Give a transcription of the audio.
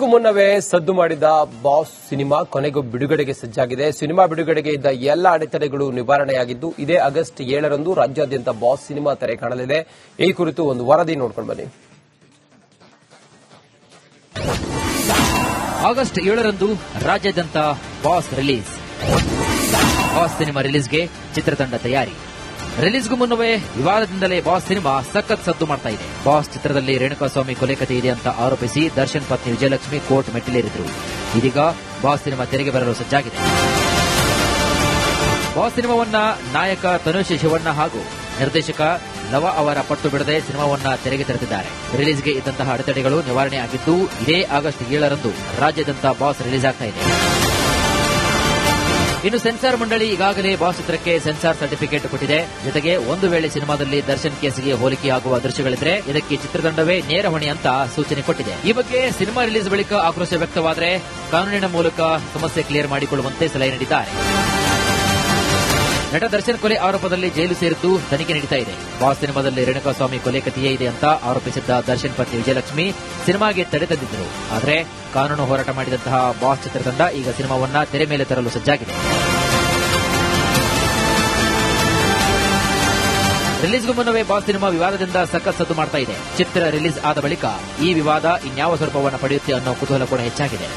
ಇದಕ್ಕೂ ಮುನ್ನವೇ ಸದ್ದು ಮಾಡಿದ ಬಾಸ್ ಸಿನಿಮಾ ಕೊನೆಗೂ ಬಿಡುಗಡೆಗೆ ಸಜ್ಜಾಗಿದೆ. ಸಿನಿಮಾ ಬಿಡುಗಡೆಗೆ ಇದ್ದ ಎಲ್ಲ ಅಡೆತಡೆಗಳು ನಿವಾರಣೆಯಾಗಿದ್ದು ಇದೇ ಆಗಸ್ಟ್ 7ರಂದು ರಾಜ್ಯಾದ್ಯಂತ ಬಾಸ್ ಸಿನಿಮಾ ತೆರೆ ಕಾಣಲಿದೆ. ಈ ಕುರಿತು ಒಂದು ವರದಿ ನೋಡ್ಕೊಂಡು ಬನ್ನಿ. ಆಗಸ್ಟ್ 7ರಂದು ರಾಜ್ಯಾದ್ಯಂತ ಬಾಸ್ ರಿಲೀಸ್. ಬಾಸ್ ಸಿನಿಮಾ ರಿಲೀಸ್ಗೆ ಚಿತ್ರತಂಡ ತಯಾರಿ. ರಿಲೀಸ್ಗೂ ಮುನ್ನವೇ ವಿವಾದದಿಂದಲೇ ಬಾಸ್ ಸಿನಿಮಾ ಸಖತ್ ಸದ್ದು ಮಾಡ್ತಾ ಇದೆ. ಬಾಸ್ ಚಿತ್ರದಲ್ಲಿ ರೇಣುಕಾಸ್ವಾಮಿ ಕೊಲೆ ಕಥೆ ಇದೆ ಅಂತ ಆರೋಪಿಸಿ ದರ್ಶನ್ ಪತ್ನಿ ವಿಜಯಲಕ್ಷ್ಮಿ ಕೋರ್ಟ್ ಮೆಟ್ಟಿಲೇರಿದ್ರು. ಇದೀಗ ಬಾಸ್ ಸಿನಿಮಾ ತೆರೆಗೆ ಬರಲು ಸಜ್ಜಾಗಿದೆ. ಬಾಸ್ ಸಿನಿಮಾವನ್ನ ನಾಯಕ ತನುಷ್ ಶಿವಣ್ಣ ಹಾಗೂ ನಿರ್ದೇಶಕ ಲವ ಅವರ ಪಟ್ಟು ಬಿಡದೆ ಸಿನಿಮಾವನ್ನ ತೆರೆಗೆ ತರುತ್ತಿದ್ದಾರೆ. ರಿಲೀಸ್ಗೆ ಇದ್ದಂತಹ ಅಡೆತಡೆಗಳು ನಿವಾರಣೆ ಆಗಿದ್ದು ಇದೇ ಆಗಸ್ಟ್ 7ರಂದು ರಾಜ್ಯಾದ್ಯಂತ ಬಾಸ್ ರಿಲೀಸ್ ಆಗ್ತಾ ಇದೆ. ಇನ್ನು ಸೆನ್ಸಾರ್ ಮಂಡಳಿ ಈಗಾಗಲೇ ಬಾಸ್ ಚಿತ್ರಕ್ಕೆ ಸೆನ್ಸಾರ್ ಸರ್ಟಿಫಿಕೇಟ್ ಕೊಟ್ಟಿದೆ. ಜೊತೆಗೆ ಒಂದು ವೇಳೆ ಸಿನಿಮಾದಲ್ಲಿ ದರ್ಶನ್ ಕೇಸಿಗೆ ಹೋಲಿಕೆಯಾಗುವ ದೃಶ್ಯಗಳಿದ್ರೆ ಇದಕ್ಕೆ ಚಿತ್ರತಂಡವೇ ನೇರ ಹೊಣೆ ಅಂತ ಸೂಚನೆ ಕೊಟ್ಟಿದೆ. ಈ ಬಗ್ಗೆ ಸಿನಿಮಾ ರಿಲೀಸ್ ಬಳಿಕ ಆಕ್ರೋಶ ವ್ಯಕ್ತವಾದರೆ ಕಾನೂನಿನ ಮೂಲಕ ಸಮಸ್ಯೆ ಕ್ಲಿಯರ್ ಮಾಡಿಕೊಳ್ಳುವಂತೆ ಸಲಹೆ ನೀಡಿದ್ದಾರೆ. ನಟ ದರ್ಶನ್ ಕೊಲೆ ಆರೋಪದಲ್ಲಿ ಜೈಲು ಸೇರಿದ್ದು ತನಿಖೆ ನಡೀತಾ ಇದೆ. ಬಾಸ್ ಸಿನಿಮಾದಲ್ಲಿ ರೇಣುಕಾಸ್ವಾಮಿ ಕೊಲೆ ಕಥೆಯೇ ಇದೆ ಅಂತ ಆರೋಪಿಸಿದ್ದ ದರ್ಶನ್ ಪತ್ನಿ ವಿಜಯಲಕ್ಷ್ಮಿ ಸಿನಿಮಾಗೆ ತಡೆ ತಂದಿದ್ದರು. ಆದರೆ ಕಾನೂನು ಹೋರಾಟ ಮಾಡಿದಂತಹ ಬಾಸ್ ಚಿತ್ರತಂಡ ಈಗ ಸಿನಿಮಾವನ್ನ ತೆರೆ ಮೇಲೆ ತರಲು ಸಜ್ಜಾಗಿದೆ. ರಿಲೀಸ್ಗೂ ಮುನ್ನವೇ ಬಾಸ್ ಸಿನಿಮಾ ವಿವಾದದಿಂದ ಸಖತ್ ಸದ್ದು ಮಾಡ್ತಾ ಇದೆ. ಚಿತ್ರ ರಿಲೀಸ್ ಆದ ಬಳಿಕ ಈ ವಿವಾದ ಇನ್ಯಾವ ಸ್ವರೂಪವನ್ನು ಪಡೆಯುತ್ತೆ ಅನ್ನೋ ಕುತೂಹಲ ಕೂಡ ಹೆಚ್ಚಾಗಿದೆ.